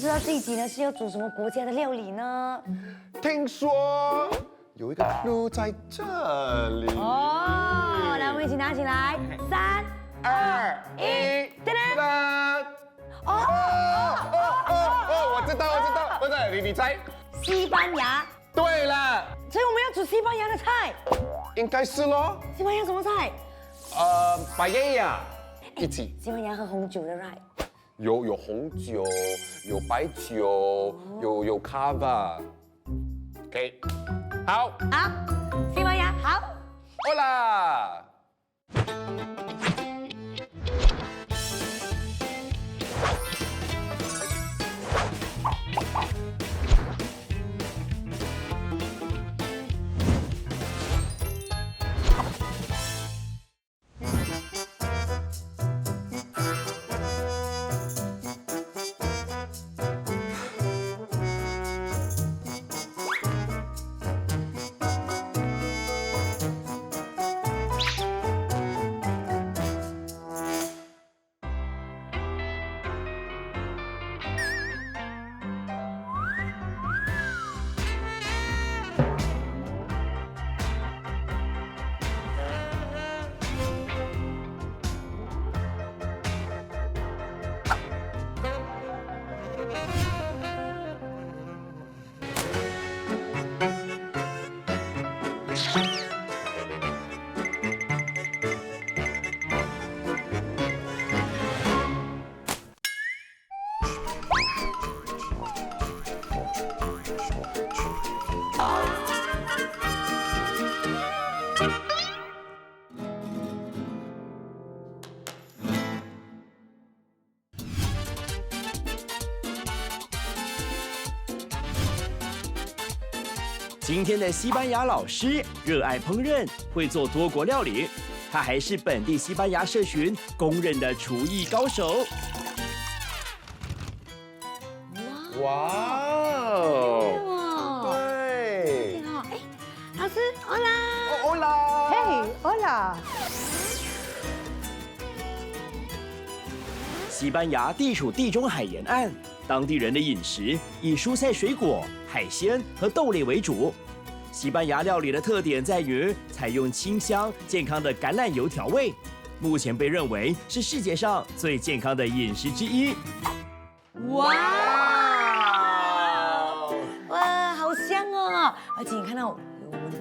知道这一集呢是要煮什么国家的料理呢？听说有一个 clue 在这里。哦，来，我们一起拿起来，3、2、1，噔噔。我知道，不是你猜。西班牙，对了，所以我们要煮西班牙的菜。应该是咯。西班牙什么菜？巴耶亚，一起。西班牙喝红酒的 right？有红酒，有白酒，有 cava。OK， 好，西班牙好。好啦。今天的西班牙老师热爱烹饪，会做多国料理，他还是本地西班牙社群公认的厨艺高手。哇哦！对。好，老师，Hola。Hola。Hey, hola。西班牙地处地中海沿岸，当地人的饮食以蔬菜、水果、海鲜和豆类为主。西班牙料理的特点在于采用清香、健康的橄榄油调味，目前被认为是世界上最健康的饮食之一。哇，好香哦！而且你看到有我们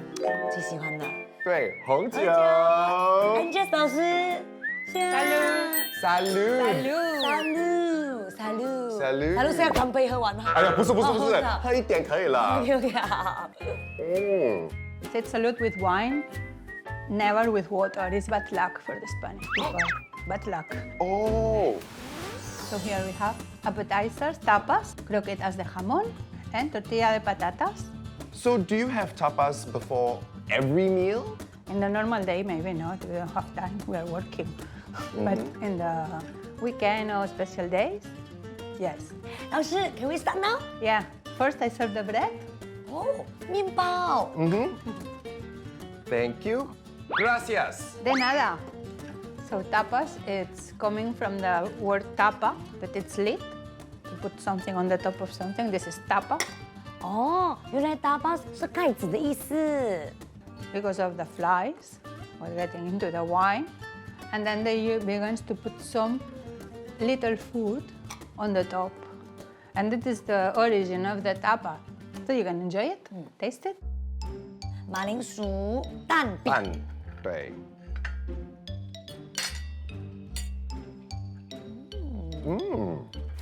最喜欢的对，红酒。Angel 老师 ，Salut。是要干杯喝完吗？哎呀，不是，哦喝一点可以了。OK， 好。Say salute with wine, never with water. It's bad luck for the Spanish people. Bad luck. Oh. So here we have appetizers, tapas, croquetas de jamón, and tortilla de patatas. So do you have tapas before every meal? In the normal day, maybe not. We don't have time. We are working. But in the weekend or special days, yes. 老师 ，Can we start now？ Yeah. First, I serve the bread. 哦，面包。Thank you. Gracias. De nada. So tapas, it's coming from the word tapa, that it's lid. To put something on the top of something. This is tapa. 哦，原来tapas是盖子的意思。Because of the flies, we're getting into the wine. And then they begins to put some little food on the top. And it is the origin of the tapa. So you can enjoy it, taste it. 马铃薯蛋饼。蛋，对。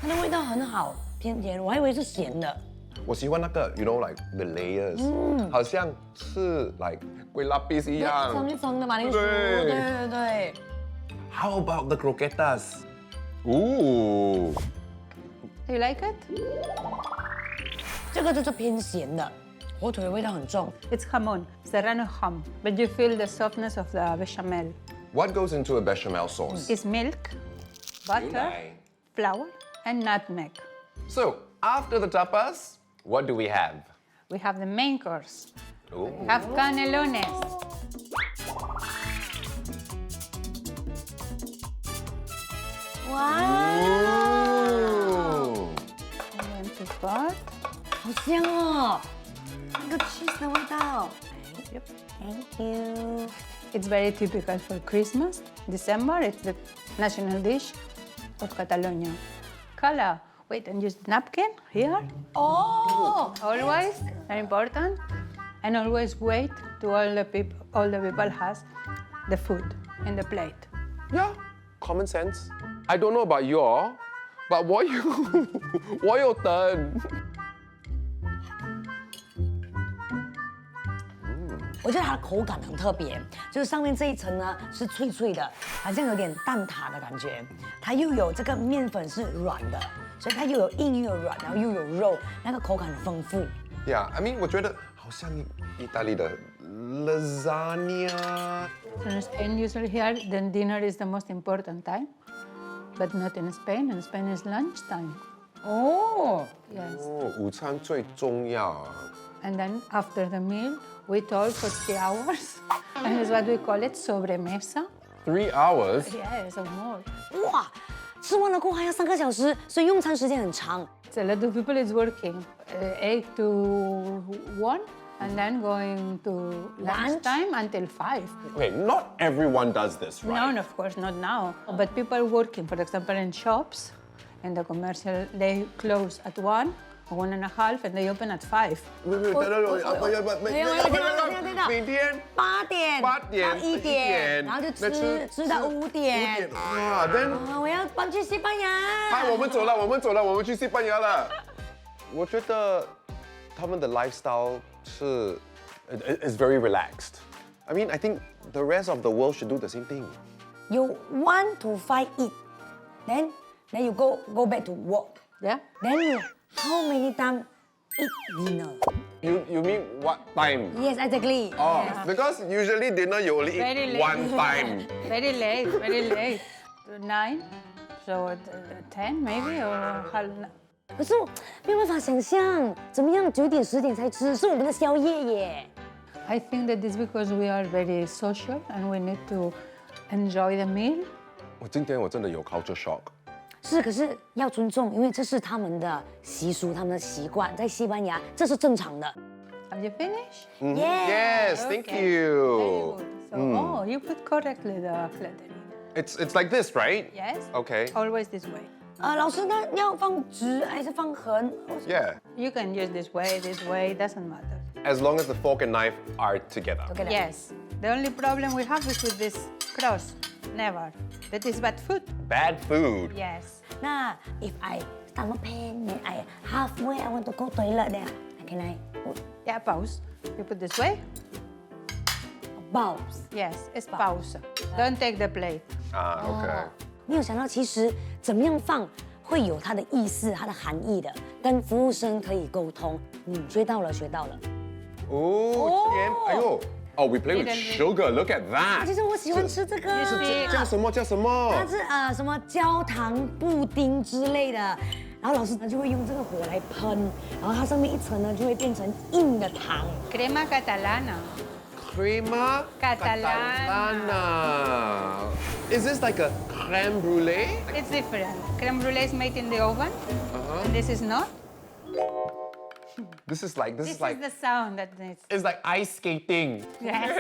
它的味道很好，偏甜，我还以为是咸的。我喜欢那个 ，you know like the layers，好像是 like 龟拉比一样。一层一层的马铃薯，对对。 How about the croquetas? Ooh. Do you like it? 这个就是偏咸的，火腿的味道很重。 It's jamón, serrano ham. But you feel the softness of the bechamel. What goes into a bechamel sauce? It's milk, butter, flour, and nutmeg. So after the tapas, what do we have? We have the main course. Ooh. We have canelones. Wow. 好香哦，那个 cheese 的味道。Thank you。 It's very typical for Christmas. December, it's the national dish of Catalonia. Color. Wait, and use the napkin here. 哦， Always, very important. And always wait to all the people has the food in the plate. Yeah, common sense. I don't know about you all, but 我有等。我觉得它的口感很特别，就是上面这一层呢是脆脆的，好像有点蛋挞的感觉，它又有这个面粉是软的，所以它又有硬又有软，然后又有肉，那个口感很丰富。 Yeah, I mean 我觉得好像意大利的 lasagna。 So in Spain, usually here, then dinner is the most important time, but not in Spain. In Spain is lunchtime. 哦， Yes. 哦，午餐最重要啊。 And then after the meal, we talk for 3 hours. And it's what we call it sobremesa. 3 hours. Yes, or more. 哇，吃完了过后还要3个小时，所以用餐时间很长。 So a lot of people is working 8 to 1, and then going to lunchtime until 5. Okay, not everyone does this, right? No, of course, not now. But people working, for example, in shops, in the commercial, they close at 1 or 1.5, and they open at 5. 每天8点8点到1点，然后就吃到5点。哇，then 啊，我要搬去西班牙。嗨，我们走了，我们去西班牙了。我觉得他们的 lifestyle 是 is very relaxed. I mean, I think the rest of the world should do the same thing. You 1 to 5 eat, then you go back to work. Yeah? Then you how many time eat dinner? You mean what time? Yes, exactly. Oh, Yes. because usually dinner you only Very eat late. one time. Very late, very late. 9, so 10 maybe, or 可是我没有办法想象，怎么样9点10点才吃，是我们的宵夜耶。 I think that it's because we are very social and we need to enjoy the meal. 今天我真的有 culture shock. 是，可是要尊重，因为这是他们的习俗，他们的习惯，在西班牙这是正常的。 Have you finished? Yes, thank Okay. you. Very good. So, oh, you put correctly the flattery. It's like this, right? Yes? Okay. Always this way. 老师，那要放直还是放横？ Yeah. You can use this way, doesn't matter. As long as the fork and knife are together. Okay. Yes. The only problem we have is with this cross. Never. That is bad food. Bad food. Yes. 那 if I stomach pain, then I halfway I want to go toilet, then can I Yeah, pause. You put this way. pause? Yes, it's pause. Don't take the plate. Ah, okay. 没有想到，其实怎么样放会有它的意思、它的含义的，跟服务生可以沟通。学到了，学到了。 Oh, 甜，哎呦。Oh, we play with Little bit. sugar. Look at 其 that. 实我喜欢吃这个，叫什么？叫什么？它是什么焦糖布丁之类的，然后老师呢就会用这个火来喷，然后它上面一层呢就会变成硬的糖。 Crema catalana. Crema Catalana. Is this like a crème brûlée? It's different. Creme brulee is made in the oven, and this is not. This is like This is the sound that needs. it's like ice skating. Yes.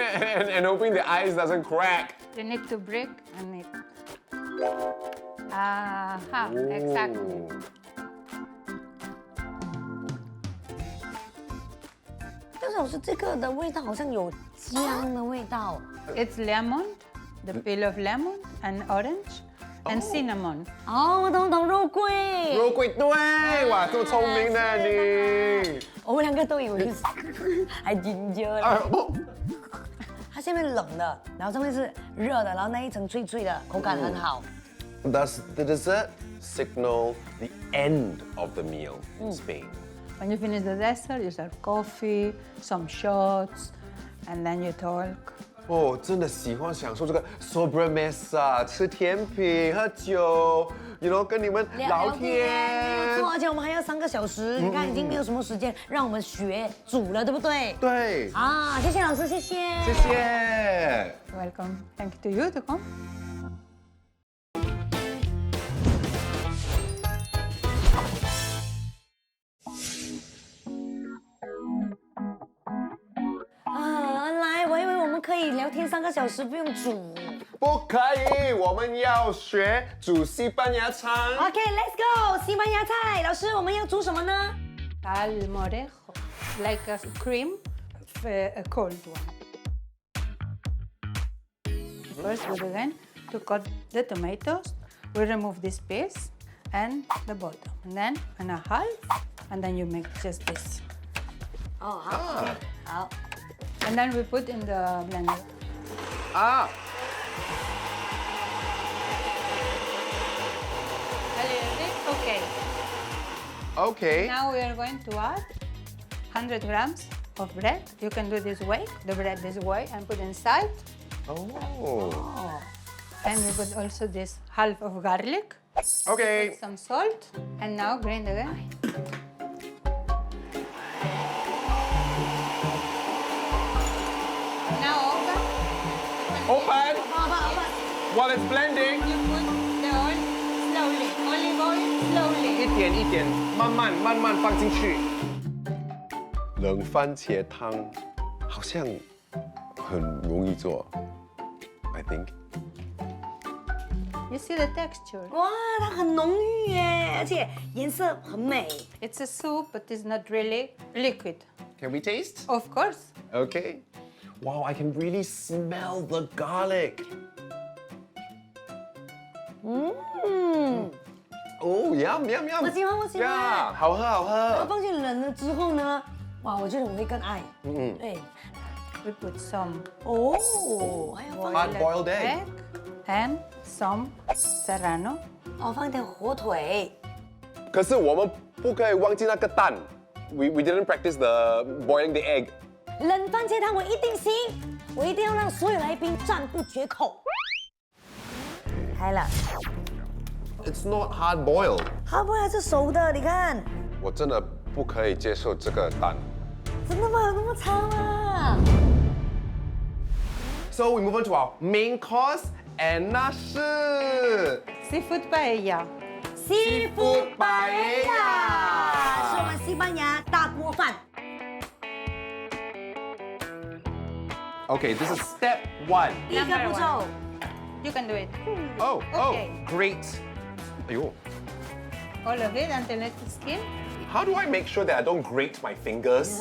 and hoping the ice doesn't crack. You need to break and it. Aha, exactly. Ooh. 但是老师这个的味道好像有姜的味道。 It's lemon, the peel of lemon, and orange, and cinnamon. 哦，我懂肉桂。肉桂对，哇，这么聪明的你。我们2个都以为是还研究了。啊哦它下面冷的，然后上面是热的，然后那一层脆脆的，口感很好。 Does the dessert signal the end of the meal in Spain? When you finish the dessert, you serve coffee, some shots, and then you talk. 哦，真的喜欢享受这个 sobremesa，吃甜品、喝酒跟你们聊没有天。错，而且我们还要3个小时，你看已经没有什么时间让我们学煮了，对不对？对，啊，谢谢老师，谢谢。谢谢。 Welcome. Thank you to you to come. 以聊天3个小时不用煮。不可以，我们要学煮西班牙餐。 OK，let's go， 西班牙菜。老师，我们要煮什么呢？ Salmorejo, like a cream, a cold one. First, we begin to cut the tomatoes. We remove this piece and the bottom, and then and a half, and then you make just this. 哦，好，好。 And then we put in the blender. 啊 A little bit, okay. ，OK， Now we are going to add 100 grams of bread. You can do this way, the bread this way, and put inside. 哦 And we put also this half of garlic, ，OK， some salt, and now grind again. Now open. Open 好吧，好吧。 while it's blending， You put the oil slowly, olive oil 一 slowly. 点一点，慢慢放进去。冷番茄汤好像很容易做，I think。 You see the texture? 哇，它很浓郁耶，而且颜色很美。 It's a soup, but it's not really liquid. Can we taste? Of course. Okay. Wow, I can really smell the garlic. 嗯， Oh, yum, yum, yum. 我喜欢，我喜欢。 Yeah, 好喝，好然后喝。放进冷了之后呢，哇，我觉得我会更爱。嗯对。 We put some 哦，还要放 Hard boiled egg. and some serrano. 哦，放一点火腿。可是我们不可以忘记那个蛋。We didn't practice the boiling the egg. 冷番茄汤我一定行，我一定要让所有来宾赞不绝口。开了， It's not hard boiled. 它不还是熟的，你看，我真的不可以接受这个蛋。真的吗？有那么长啊？ So we move on to our main course, and 那是 Seafood paella. Seafood paella 是我们西班牙大锅饭。 Okay, this is step 1. 第一个步骤， You can do it. Oh, Okay. great. 哎呦 All of it until it's skin. How do I make sure that I don't grate my fingers?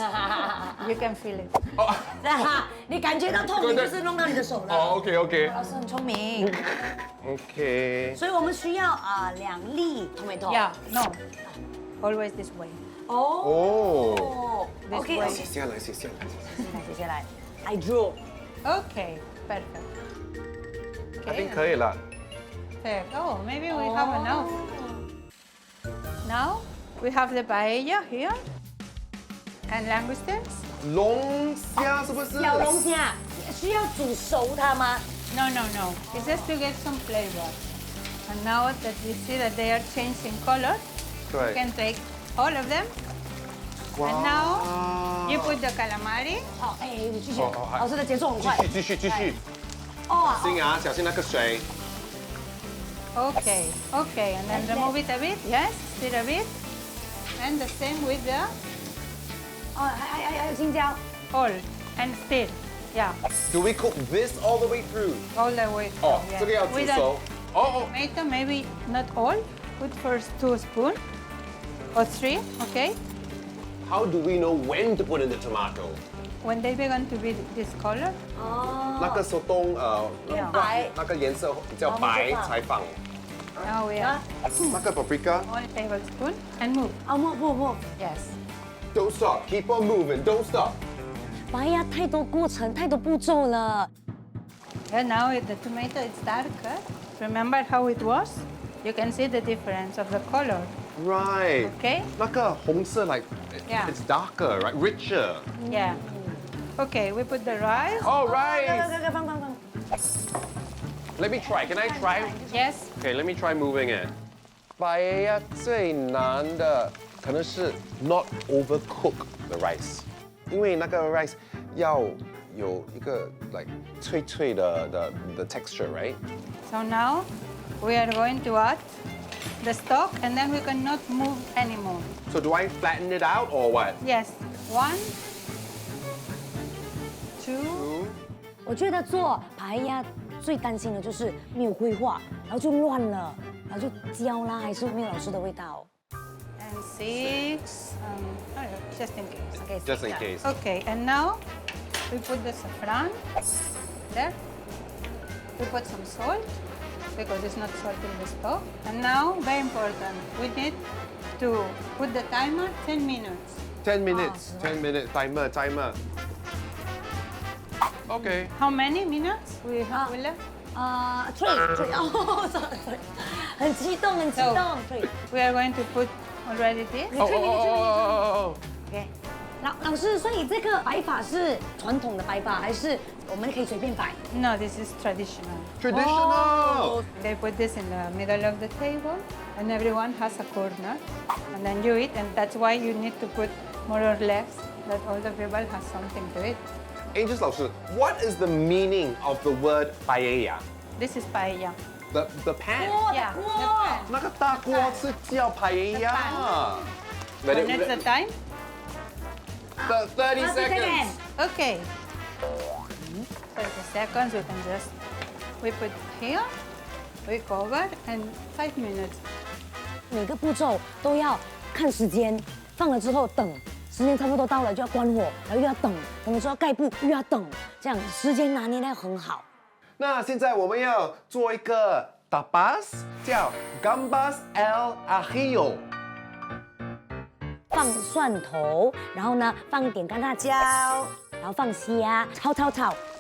You can feel it. 你感觉到痛，你就是弄到你的手了。 Oh, okay, okay. 老师很聪明， Okay. 所以我们需要2粒 tomato。 Yeah, no. Always this way. 哦 Oh. This OK， way. 写下来，写下来。接下来，I draw。 Okay, perfect. I think 可以了。 Perfect. Oh, maybe we have enough. Now we have the paella here and langoustines. 龙虾是不是？小龙虾需要煮熟它吗？ No, no, no. It's just to get some flavor. And now that you see that they are changing color, you 对。 can take all of them. And now you put the calamari. 好，哎，你继续哦哦，好老师的节奏很快。继续。哦，小心啊，小心那个水。 Okay, okay. And then remove it a bit. Yes, stir a bit. And the same with the 哦，还有青椒。 all. And stir. Yeah, Do we cook this all the way through? all the way. 哦 through, yeah. 这个要煮 With the 熟。哦 tomato, maybe not all. Put first 2 spoons or 3, okay? How do we know when to put in the tomato? When they begin to be this color, 哦，那个手动变白。那个颜色比较白才放。 now we add 那个 paprika. 1 tablespoon and move. 啊，不， Yes. Don't stop. Keep on moving. Don't stop. 白呀，太多过程，太多步骤了。 And now the tomato is darker. Remember how it was? You can see the difference of the color. Right. Okay? 那个红色 like Yeah. it's darker, right? Richer. Yeah. Okay, we put the rice. All 哥 right. 放。 Let me try. Can I try? Yes. Okay, let me try moving it. 白呀最难的可能是 not overcook the rice，因为那个 rice 要有一个 like 脆脆的 texture, right? So now we are going to add the stock and then we cannot move anymore. So do I flatten it out or what? Yes. 1, 2, 我觉得做排呀最担心的就是没有规划，然后就乱了，然后就焦啦，还是没有老师的味道。 And 6, just in case. Okay, Just in case. Okay, and now we put the saffron there. We put some salt because it's not salt in the stove. And now, very important, we need to put the timer 10 minutes. 10 minutes. 10 minutes. Timer. Okay. How many minutes we have left? 3哦，sorry，很激动，很激动，3。 We are going to put already this. Oh. OK，老师，所以这个摆法是传统的摆法，还是我们可以随便摆？ No, this is traditional. Traditional. They put this in the middle of the table, and everyone has a corner, and then you eat, and that's why you need to put more or less that all the people has something to eat. Angels 老师 what is the meaning of the word paella? This is paella. The pan. Yeah, the pan. 那个大锅是叫 paella. Let And that's the time. 30 seconds. Okay. 30 seconds. We can just we put here, we cover, and 5 minutes. 每个步骤都要看时间，放了之后等，时间差不多到了就要关火，然后又要等，等了之后盖布又要等，这样时间拿捏得很好。那现在我们要做一个 tapas，叫 gambas al ajillo。放蒜头，然后呢放一点干辣椒，然后放虾，炒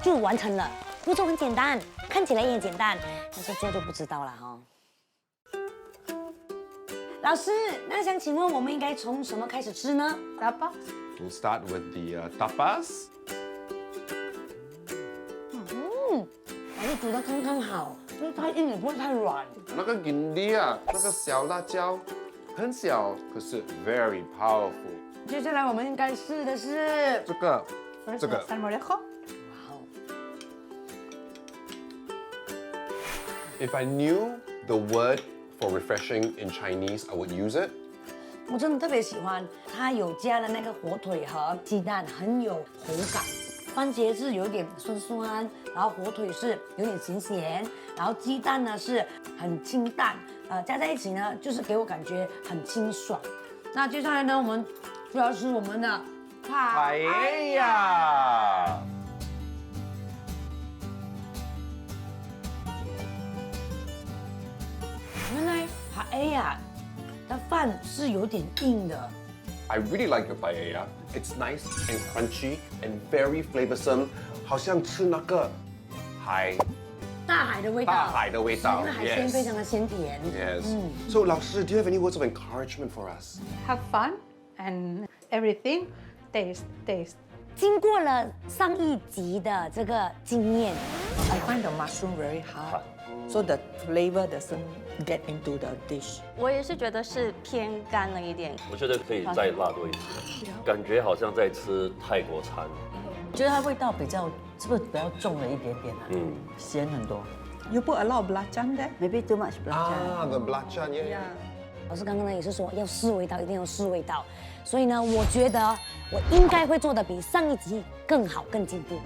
就完成了。步骤很简单，看起来也很简单，但是做就不知道了哈。老师，那想请问我们应该从什么开始吃呢？ Tapas. We'll start with the tapas。老师煮的刚刚好，不会太硬也不会太软。那个 gindi 啊，那个小辣椒很小，可是 very powerful。接下来我们应该试的是，这个 First, 这个 salmorejo. If I knew the word for refreshing in Chinese, I would use it. 我真的特别喜欢，它有加了那个火腿和鸡蛋，很有口感。番茄是有点酸酸，然后火腿是有点咸咸，然后鸡蛋呢是很清淡，加在一起呢就是给我感觉很清爽。那接下来呢，我们就要吃我们的 Paella。原来 paella 的饭是有点硬的。 I really like the paella. It's nice and crunchy and very flavorsome，好像吃那个海大海的味道，大海的味道因为海鲜 yes 非常的鲜甜。 Yes. So 老师 do you have any words of encouragement for us? Have fun and everything. Taste. 经过了上一集的这个经验， I find the mushroom very hard, so the flavor doesn't get into the dish. 我也是觉得是偏干了一点。我觉得可以再辣多一些，感觉好像在吃泰国餐。我觉得它味道是不是比较重了一点点啊？咸很多。You put a lot of belacan there? Maybe too much belacan. The belacan, yeah. 老师刚刚呢也是说要试味道，一定要试味道。所以呢，我觉得我应该会做的比上一集更好、更进步，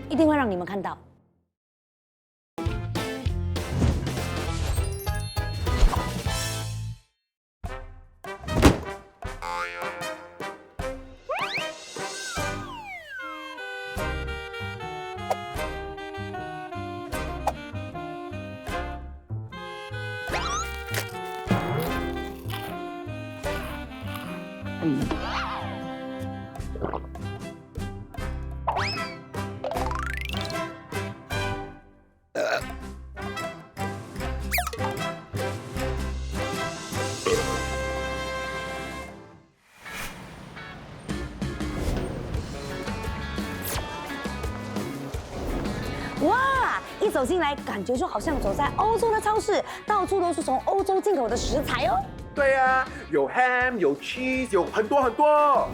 一定会让你们看到。哇！一走进来，感觉就好像走在欧洲的超市，到处都是从欧洲进口的食材哦。对啊，有 ham， 有 cheese， 有很多很多。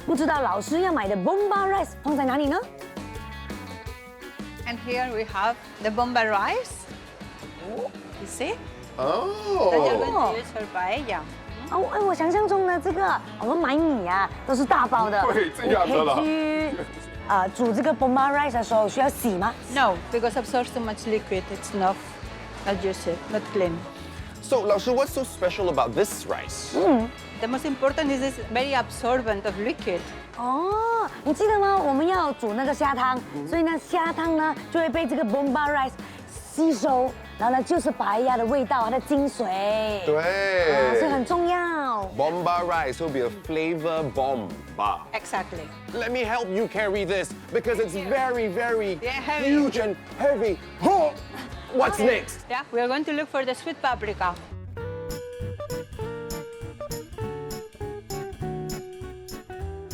不知道老师要买的 bomba rice 放在哪里呢？ And here we have the bomba rice. You see? That you're going Oh. to use for paella. 哦，哎，我想象中的这个我们买米啊，都是大包的，对这样的了5 kg 煮这个 bomba rice 的时候需要洗吗？ No, because absorbs so much liquid, it's not adjusted, not clean. So, 老师 what's so special about this rice? The most important is it's very absorbent of liquid. 哦，你记得吗？我们要煮那个虾汤，所以呢，虾汤呢就会被这个 bomba rice 吸收，然后呢就是白鸭的味道，它的精髓。对，所以很重要。 Bomba rice will be a flavor bomb bar. Exactly. Let me help you carry this because it's very, very Yeah, heavy. huge and heavy. Oh, what's next? Yeah, we are going to look for the sweet paprika.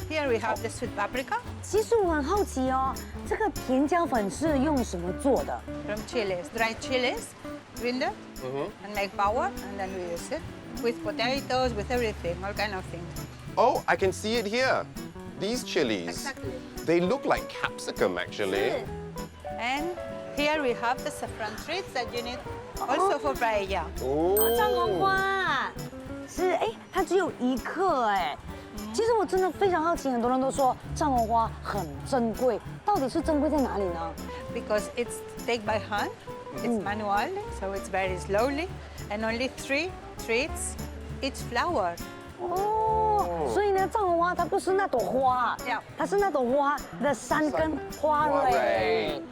Here we have the sweet paprika 其实我很好奇哦，这个甜椒粉是用什么做的？ from chilies, dried chilies, grinder, and make power, and then we use it with potatoes, with everything, all kind of things. Oh, I can see it here. These chilies. Exactly. They look like capsicum actually. And here we have the saffron treats that you need also for paella. 藏红 Oh. 花是哎，它只有1克哎。其实我真的非常好奇，很多人都说藏红花很珍贵，到底是珍贵在哪里呢？ Because it's take by hand, it's manual, so it's very slowly, and only 3 treats each flower. 哦，所以呢，藏红花它不是那朵花 Yeah. 它是那朵花的3根花花蕊蕊。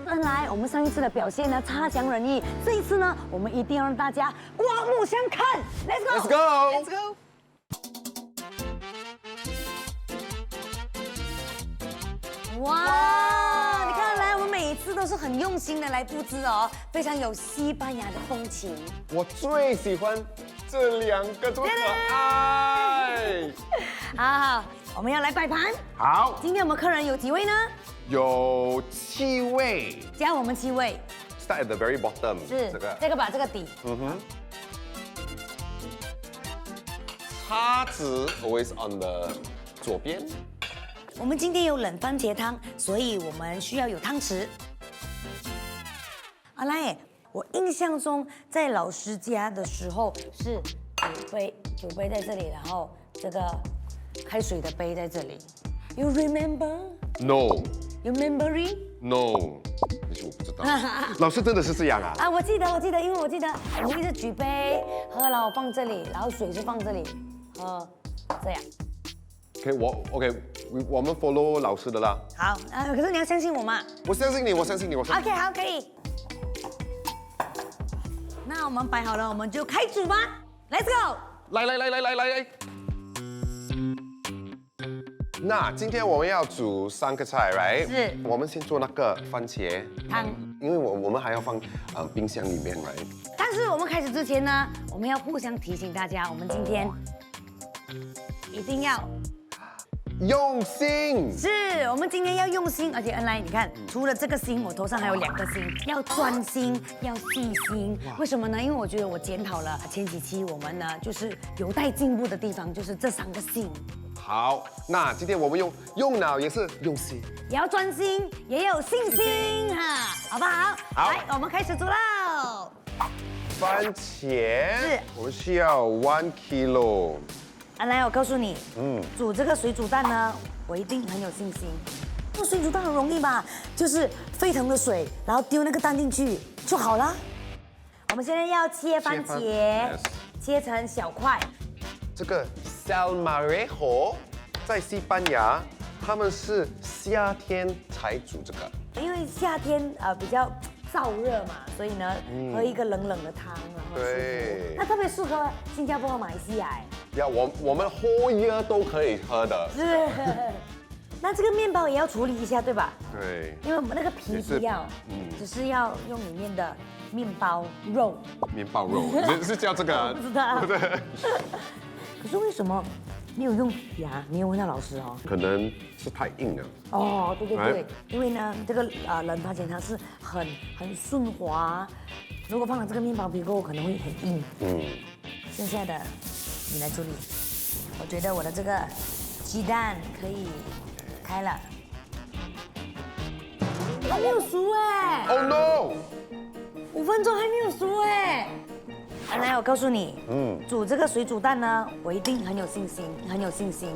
原来我们上一次的表现呢差强人意，这一次呢，我们一定要让大家刮目相看。Let's go！ Let's go. Let's go. 哇，你看来我们每一次都是很用心的来布置哦，非常有西班牙的风情。我最喜欢这2个，这么可爱。好，我们要来摆盘。好，今天我们客人有几位呢？有7位。加我们7位。 Start at the very bottom. 是这个吧，这个底。叉子 always on the 左边。我们今天有冷番茄汤，所以我们需要有汤匙。阿来，我印象中在老师家的时候是酒杯在这里，然后这个开水的杯在这里。You remember? No. You remembering? No，其实我不知道。老师真的是这样啊？啊，我记得，因为我记得我们一直举杯喝，然后放这里，然后水是放这里，喝，这样。我们 follow 老师的啦。好，可是你要相信我嘛。我相信你，我相信你，我相信 OK， 好，可以。那我们摆好了，我们就开煮吧。Let's go！来。那今天我们要煮3个菜 ，right？ 是我们先做那个番茄汤。因为我们还要放冰箱里面 ，right？ 但是我们开始之前呢，我们要互相提醒大家，我们今天一定要用心。是我们今天要用心，而且恩来，你看，除了这个心，我头上还有2个心，要专心，要细心。为什么呢？因为我觉得我检讨了前几期，我们呢就是有待进步的地方，就是这3个心。好，那今天我们用脑也是用心。也要专心，也有信心哈，好不好？好来，我们开始煮喽。番茄是我们需要1 kilo。来，我告诉你，煮这个水煮蛋呢，我一定很有信心。做水煮蛋很容易吧？就是沸腾的水，然后丢那个蛋进去就好了。我们现在要切番茄， Yes 切成小块。这个 salmorejo 在西班牙，他们是夏天才煮这个。因为夏天比较燥热嘛，所以呢，喝一个冷冷的汤，然后舒服对那特别适合新加坡和马来西亚哎。呀，我们whole year都可以喝的。是。那这个面包也要处理一下，对吧？对，因为我们那个皮不要，只是要用里面的面包肉。面包肉是叫这个啊？不知道。对。可是为什么没有用牙？没有问到老师哦。可能是太硬了。哦，对对对哎，因为呢，这个冷番茄汤是很顺滑，如果放了这个面包皮过后，可能会很硬。剩下的你来处理。我觉得我的这个鸡蛋可以开了，还没有熟哎。Oh no！ 5分钟还没有熟哎。来，我告诉你，煮这个水煮蛋呢，我一定很有信心，很有信心。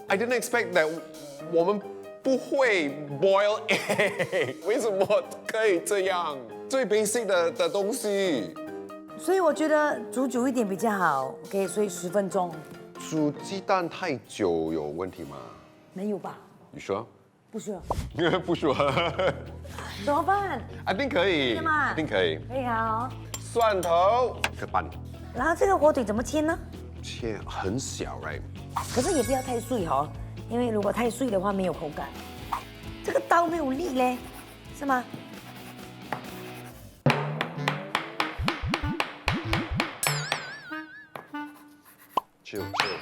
I didn't expect that 我们不会 boil egg， 为什么可以这样？最 basic 的东西。所以我觉得煮久一点比较好。OK， 所以10分钟。煮鸡蛋太久有问题吗没有吧？ ？You sure？ 不需要。不 sure。怎么办？ I think 可以。是吗 I think 可以。可以好。蒜头一个半，然后这个火腿怎么切呢？切很小 ，right？ 可是也不要太碎哦，因为如果太碎的话没有口感。这个刀没有力嘞，是吗？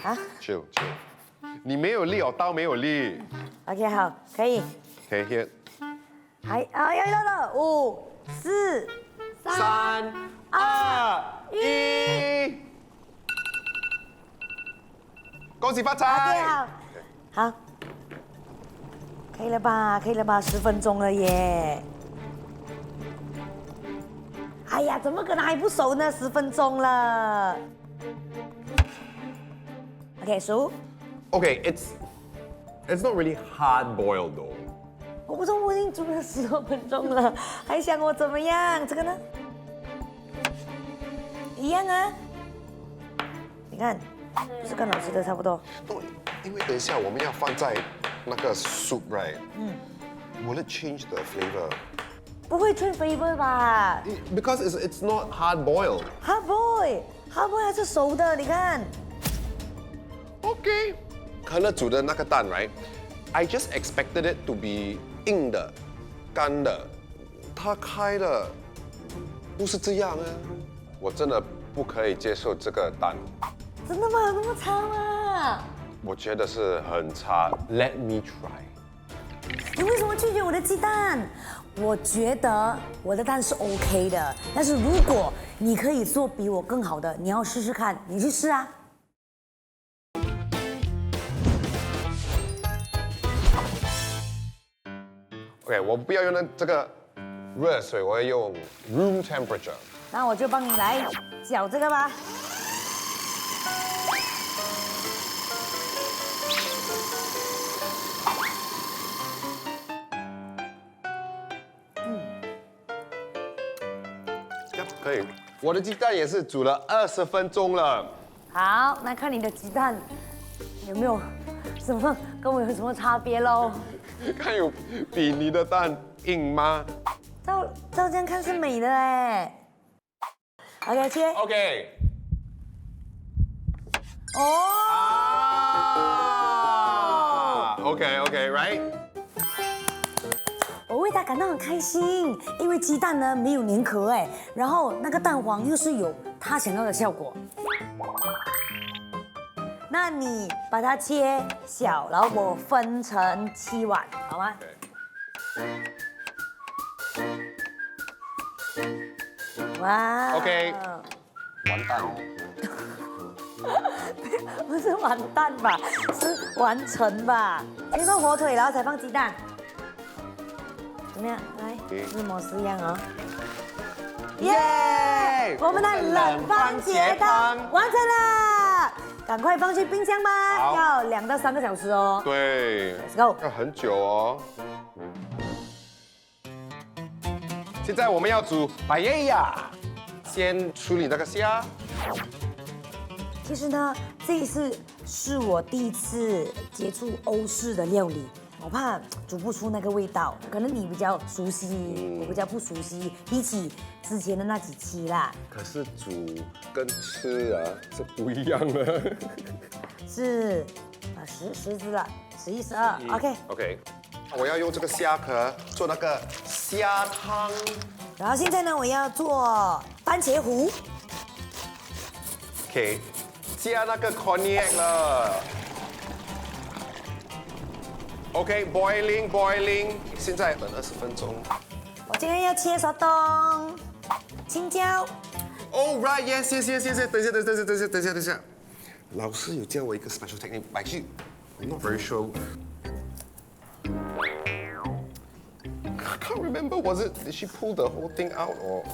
啊就，你没有力哦，刀没有力。 OK， 好，可以。OK here。要到了，5、4、3、2、1，恭喜发 OK， 财！好，好，可以了吧？可以了吧？10分钟了耶！哎呀，怎么可能还不熟呢？10分钟了。OK， 熟。 Okay，it's not really hard boiled though。我不知道我已经煮了10多分钟了，还想我怎么样？这个呢？一样啊。你看，就是跟老师的差不多。因为等一下我们要放在那个 soup right？ Will it change the flavor？ 不会吹 flavor 吧 Because it's not hard boiled。 ？Hard boy 还是熟的，你看。 OK。可乐煮的那个蛋 right？I just expected it to be 硬的、干的，它开了，不是这样啊！我真的不可以接受这个蛋，真的吗？有那么差吗？我觉得是很差。Let me try。你为什么拒绝我的鸡蛋？我觉得我的蛋是 OK 的，但是如果你可以做比我更好的，你要试试看，你去试啊。 OK， 我不要用这个热水，我要用 room temperature。那我就帮你来搅这个吧。可以。我的鸡蛋也是煮了20分钟了。好，那看你的鸡蛋有没有什么跟我有什么差别喽？看有比你的蛋硬吗照这样看是美的哎。OK， 切。 ？OK。哦。啊 OK，right。我为它感到很开心，因为鸡蛋呢没有粘壳哎，然后那个蛋黄又是有它想要的效果。那你把它切小，然后我分成7碗，好吗？哇 OK 完蛋。不是完蛋吧？是完成吧？先放火腿，然后才放鸡蛋。怎么样？来，一模是一样哦。耶！我们的冷番茄汤完成了，赶快放去冰箱吧，好要2到3个小时哦。对， Let's go。要很久哦。现在我们要煮巴耶亚，先处理那个虾。其实呢，这一次是我第一次接触欧式的料理，我怕煮不出那个味道。可能你比较熟悉，我比较不熟悉，比起之前的那几期啦。可是煮跟吃啊是不一样的。是10只了，11、12 ，OK。 OK，我要用这个虾壳做那个虾汤。然后现在呢，我要做番茄糊。 OK， 加那个 cognac 了。OK，boiling，现在等20分钟。我今天要切手冬、青椒。 Oh right，yes， 等一下。老师有教我一个 special technique， actually I'm not very sure。I can't remember was it did she pull the whole thing out or？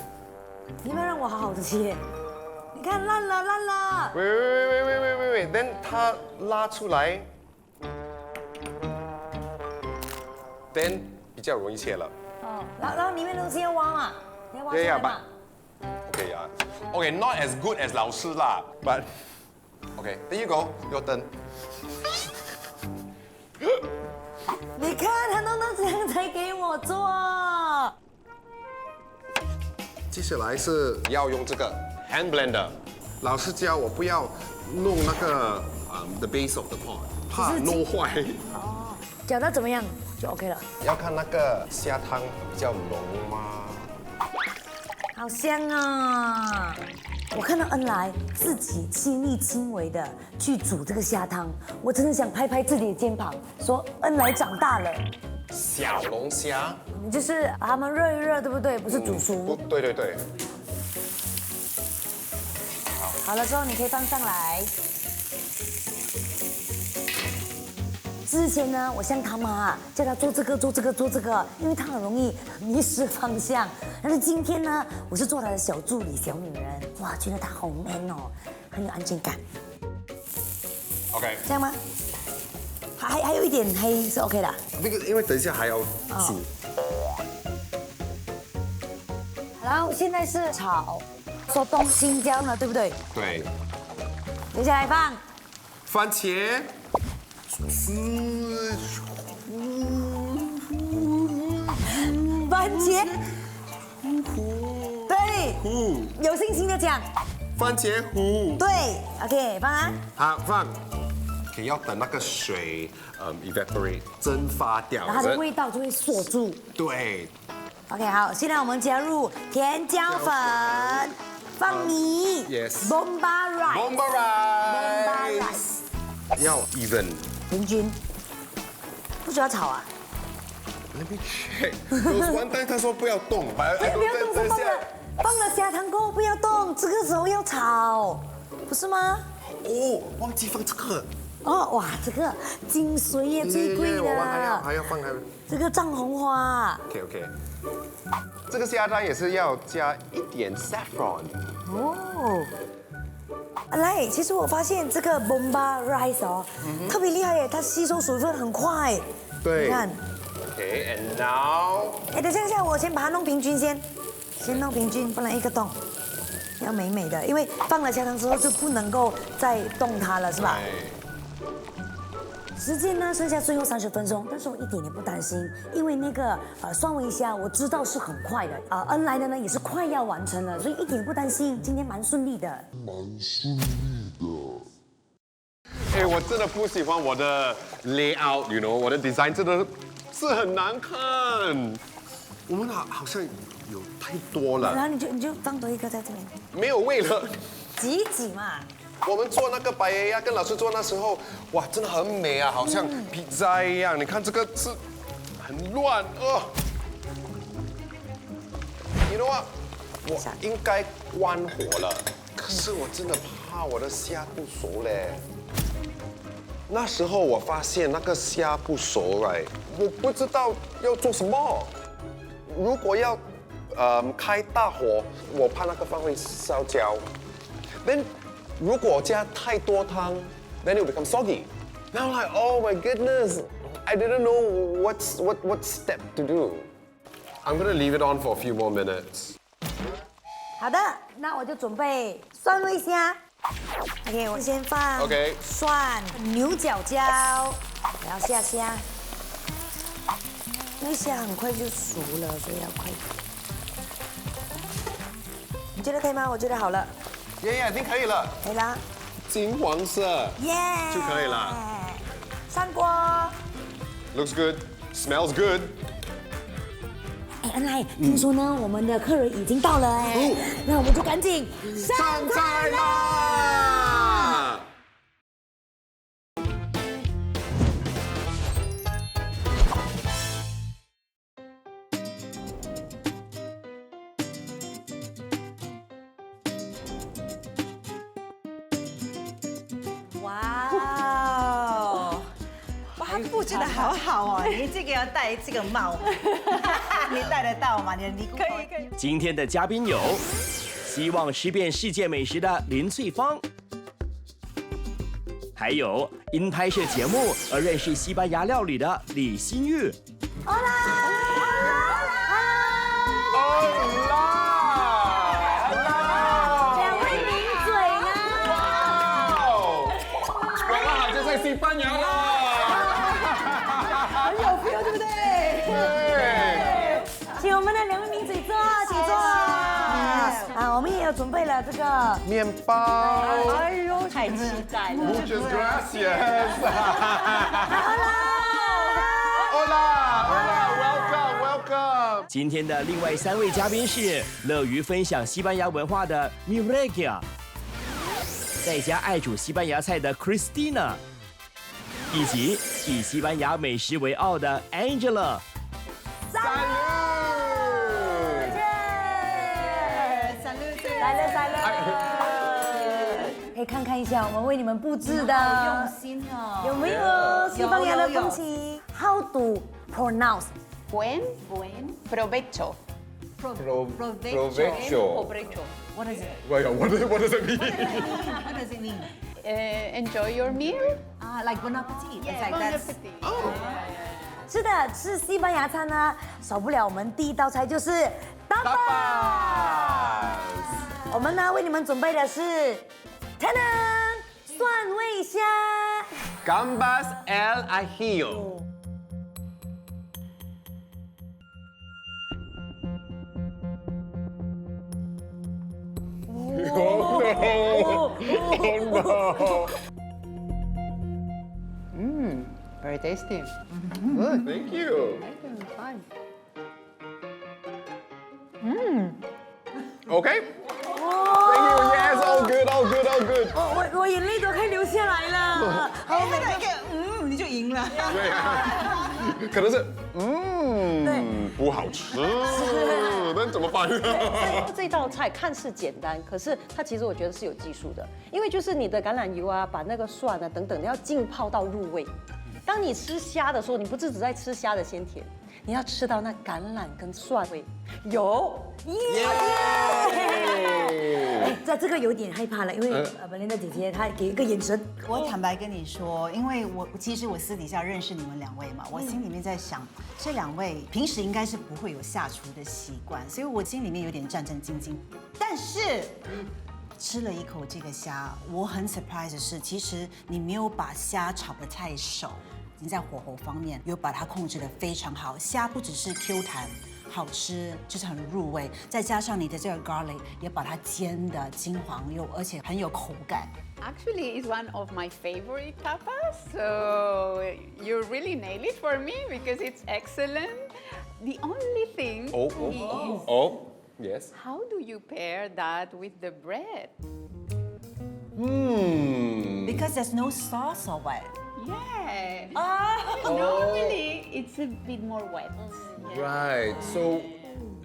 你有没有让我好好的切？你看烂了。喂，then 它拉出来。，then 比较容易切了。哦，然后里面东西要挖嘛，你要挖出 Yeah, 来 yeah, 嘛。 Okay, yeah. Okay, not as good as 老师啦，but okay, there you go, your turn. 你看，他弄到这样才给我做。接下来是要用这个 hand blender。老师教我不要弄那个the base of the pot， 怕弄坏。搅到怎么样就 OK 了。要看那个虾汤比较浓吗？好香啊！我看到恩来自己亲力亲为的去煮这个虾汤，我真的想拍拍自己的肩膀，说恩来长大了。小龙虾。你就是把它们热一热，对不对？不是煮熟。对对对。好了之后，你可以放上来。之前呢，我像他妈叫他做这个做这个做这个，因为他很容易迷失方向。但是今天呢，我是做他的小助理、小女人，哇，觉得他好 man 哦，很有安全感。 OK， 这样吗？还有一点黑是 OK 的。那个因为等一下还要煮。然后现在是炒说东青椒呢，对不对？对。接下来放番茄。番茄。对。有信心的讲。番茄糊。对 ，OK， 放啊。好，放。OK， 要等那个水evaporate 蒸发掉，然后它的味道就会锁住。对。OK， 好，现在我们加入甜椒粉，放米 Yes，Bomba Bomba rice， rice， 要 even， 平均，不需要炒啊。 Let me check。有one time 他说不要动，不要动，是放了虾汤过后不要动，这个时候要炒，不是吗？哦，忘记放这个。哦，哇，这个精髓耶，最贵的。我们还要放这个藏红花。 OK， 这个虾汤也是要加一点 saffron。哦。来，其实我发现这个 Bomba rice 哦，特别厉害耶，它吸收水分很快。对。你看。 OK，and now。哎，等一下，我先把它弄平均先弄平均，不然一个洞。要美美的，因为放了虾汤之后就不能够再动它了，是吧？时间呢剩下最后30分钟，但是我一点也不担心，因为那个蒜味虾我知道是很快的，恩来的呢也是快要完成了，所以一点也不担心，今天蛮顺利的。哎，我真的不喜欢我的 layout，you know， 我的 design 真的是很难看。我们好像有太多了。然后你就放多一个在这边。没有味了。挤嘛。 我们做那个白耶呀，跟老师做那时候，哇，真的很美啊，好像披萨一样。你看这个是很乱哦。You know what？ 我应该关火了，可是我真的怕我的虾不熟嘞。那时候我发现那个虾不熟，right？ 我不知道要做什么。如果要开大火，我怕那个饭会烧焦。Then 如果加太多汤 ，then it will become soggy. Now I'm like, oh my goodness, I didn't know what step to do. I'm gonna leave it on for a few more minutes. 好的，那我就准备蒜味虾。OK， 我先放 OK 蒜、牛角椒，然后下虾。因为虾很快就熟了，所以要快。你觉得可以吗？我觉得好了。 耶，已经可以了。可以啦。金黄色。耶。就可以了。上锅。Looks good, smells good. 哎，恩来，听说呢，我们的客人已经到了哎，那我们就赶紧上菜啦！哇哦！哇，他布置的好好哦！你这个要戴这个帽，你戴得到吗？你的尼姑可以。今天的嘉宾有希望吃遍世界美食的林翠芳，还有因拍摄节目而认识西班牙料理的李新玉，两位名嘴呢？我们好像在西班牙了。很有 feel， 对不对？对。请我们的两位名嘴坐，请坐。啊，我们也有准备了这个。面包。哎呦，太期待了。 Muchas gracias. Hola, welcome. 今天的另外3位嘉宾是乐于分享西班牙文化的 Mireia， 在家爱煮西班牙菜的 Cristina， 以及以西班牙美食为傲的 Angela。 来了，可以看看一下我们为你们布置的，用心哦。有没有西班牙的风情 ？How to pronounce？ Buen provecho. Provecho. What is it? What does it mean? What does it mean? Enjoy your meal. Like bon appetit. It's like that's. 是的，吃西班牙餐呢，少不了我们第一道菜就是 tapas。我们呢为你们准备的是 蒜味虾。 Gambas al ajillo. Oh no! Very tasty. Thank you. Fine. Okay. Thank you. Yes, all good, all good, all good. 我眼泪都快流下来了。好美。你就赢了。对啊，可能是不好吃，那怎么办？这道菜看似简单，可是它其实我觉得是有技术的，因为就是你的橄榄油啊，把那个蒜啊等等，你要浸泡到入味。当你吃虾的时候，你不是只在吃虾的鲜甜，你要吃到那橄榄跟蒜味。有，在这个有点害怕了，因为Belinda姐姐她给一个眼神。我坦白跟你说，因为其实我私底下认识你们2位嘛，我心里面在想，这2位平时应该是不会有下厨的习惯，所以我心里面有点战战兢兢。但是吃了一口这个虾，我很 surprise 的是，其实你没有把虾炒得太熟，你在火候方面有把它控制得非常好。虾不只是 Q 弹。好吃，就是很入味，再加上你的这个 garlic 也把它煎的金黄又而且很有口感。 Actually, it's one of my favorite tapas. So you really nailed it for me because it's excellent. The only thing is yes. how do you pair that with the bread? Because there's no sauce or what? Yeah. Normally, it's a bit more wet. Right. So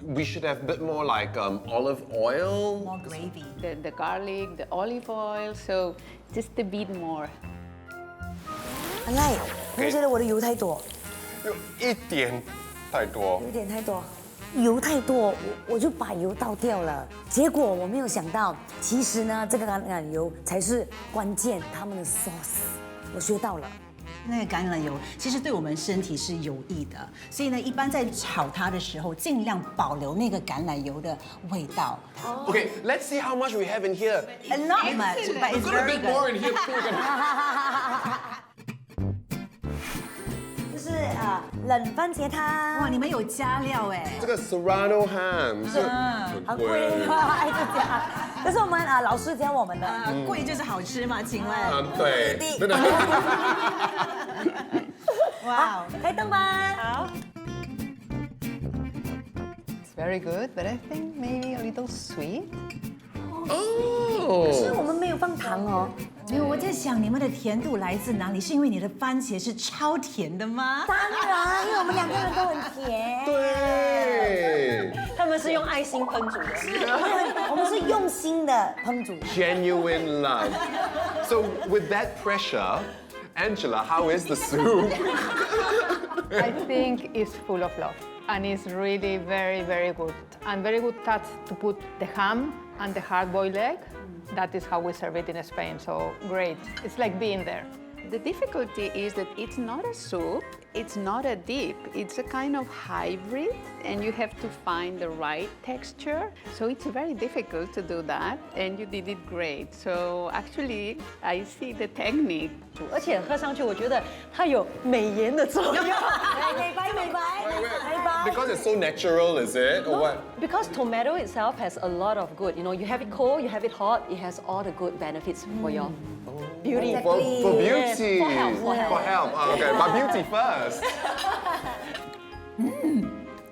we should have a bit more like olive oil. More gravy. The garlic, the olive oil, so just a bit more. 很赖，你们觉得我的油太多？有一点太多。有点太多，油太多，我就把油倒掉了。结果我没有想到，其实呢，这个橄榄油才是关键，他们的 sauce， 我学到了。 那个橄榄油其实对我们身体是有益的，所以呢，一般在炒它的时候，尽量保留那个橄榄油的味道。 Okay, let's see how much we have in here. Not much, but it's We've got a very bit more good. in here too. 就是冷番茄汤。哇，你们有加料哎！这个 Serrano ham 是很贵，爱这家，这是我们老师教我们的。贵就是好吃嘛，请问？对，真的。哇，开灯吧。好。 It's very good, but I think maybe a little sweet. 可是我们没有放糖哦。没有，我在想你们的甜度来自哪里？是因为你的番茄是超甜的吗？当然，因为我们2个人都很甜。对。他们是用爱心烹煮的。我们是用心的烹煮。 Genuine love. So with that pressure, Angela, how is the soup? I think it's full of love and it's really very, very good. And very good touch to put the ham and the hard-boiled egg. That is how we serve it in Spain, so great. It's like being there. The difficulty is that it's not a soup, it's not a dip, it's a kind of hybrid, and you have to find the right texture. So it's very difficult to do that, and you did it great. So actually, I see the technique. 而且喝上去，我觉得它有美颜的作用。美白美白 Wait, 美白。 because it's so natural, is it? Or what? Because tomato itself has a lot of good. You know, you have it cold, you have it hot, it has all the good benefits for your beauty. For Yes, beauty. for health, for health. For health. Oh, okay, but beauty first.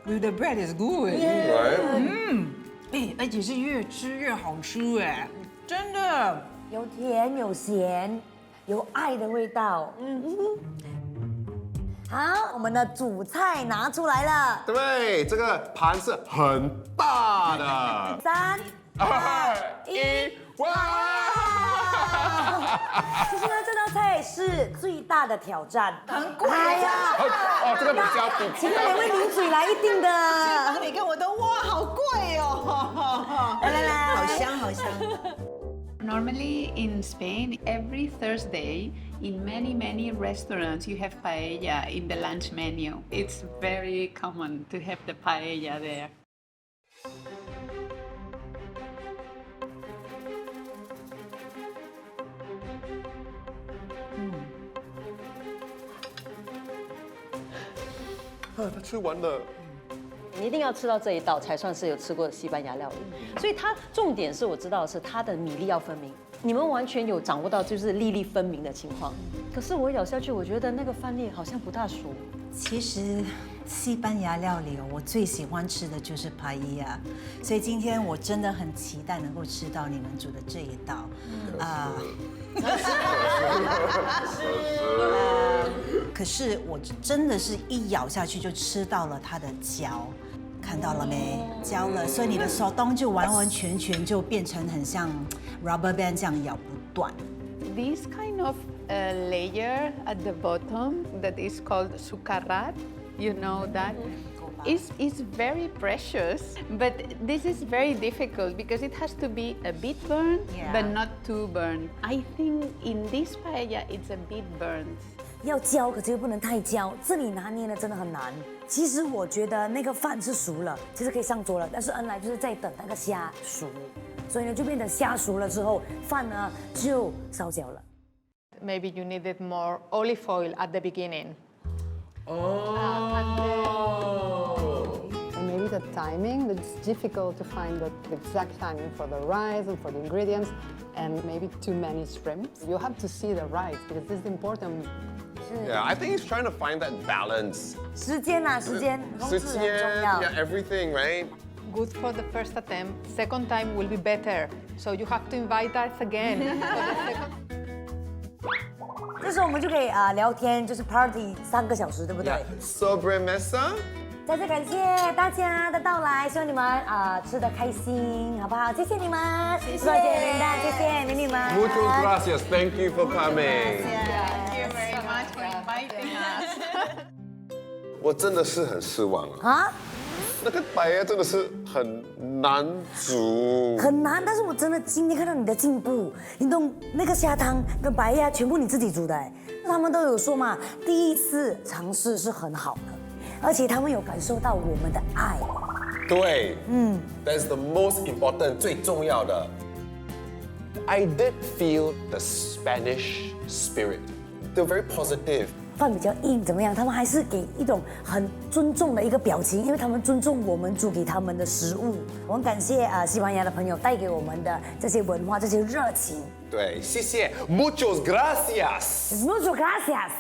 With the bread is good. Right? 哎，而且是越吃越好吃哎，真的。有甜有咸，有爱的味道。好，我们的主菜拿出来了，对，这个盘是很大的。 3、 2、1，哇！其实呢，这道菜是最大的挑战，很贵。哎呀，哦，这个比较请两位名嘴来一定的。每个我都哇，好贵哦！来，好香好香。 Normally in Spain, every Thursday, in many restaurants, you have paella in the lunch menu. It's very common to have the paella there. 他吃完了。你一定要吃到这一道才算是有吃过的西班牙料理。所以它重点是我知道的是它的米粒要分明，你们完全有掌握到就是粒粒分明的情况。可是我咬下去，我觉得那个饭粒好像不大熟。其实西班牙料理我最喜欢吃的就是帕伊亚，所以今天我真的很期待能够吃到你们煮的这一道啊。可是我真的是一咬下去就吃到了它的胶，看到了没？胶了，所以你的手动就完完全全就变成很像 rubber band 这样咬不断。 This kind of layer at the bottom that is called sucarrat, you know that, is very precious, but this is very difficult because it has to be a bit burnt, but not too burnt. I think in this paella it's a bit burnt. 要焦，可是又不能太焦，这里拿捏的真的很难。其实我觉得那个饭是熟了，其实可以上桌了，但是恩来就是在等那个虾熟，所以呢就变成虾熟了之后，饭呢就烧焦了。 Maybe you needed more olive oil at the beginning. Oh. And maybe the timing, it's difficult to find the exact timing for the rice and for the ingredients, and maybe too many shrimps. You have to see the rice because this is important. Yeah, I think he's trying to find that balance. 时间呐，时间，控制很重要。 yeah, everything, right? Good for the first attempt. Second time will be better. So you have to invite us again. 这时候我们就可以聊天，就是 party 3个小时，对不对？ Sobremesa? 再次感谢大家的到来，希望你们吃得开心，好不好？谢谢你们，谢谢琳达，谢谢美女们。 Muchas gracias. Thank you for coming. Thank you very much for inviting us. 我真的是很失望啊！啊，那个白叶真的是很难煮。很难，但是我真的今天看到你的进步，你懂那个虾汤跟白鸭全部你自己煮的，他们都有说嘛，第一次尝试是很好的，而且他们有感受到我们的爱。对，That's the most important， 最重要的。I did feel the Spanish spirit. They're very positive. 饭比较硬怎么样？他们还是给一种很尊重的一个表情，因为他们尊重我们煮给他们的食物。我很感谢西班牙的朋友带给我们的这些文化、这些热情。对，谢谢，Muchas gracias. Muchas gracias.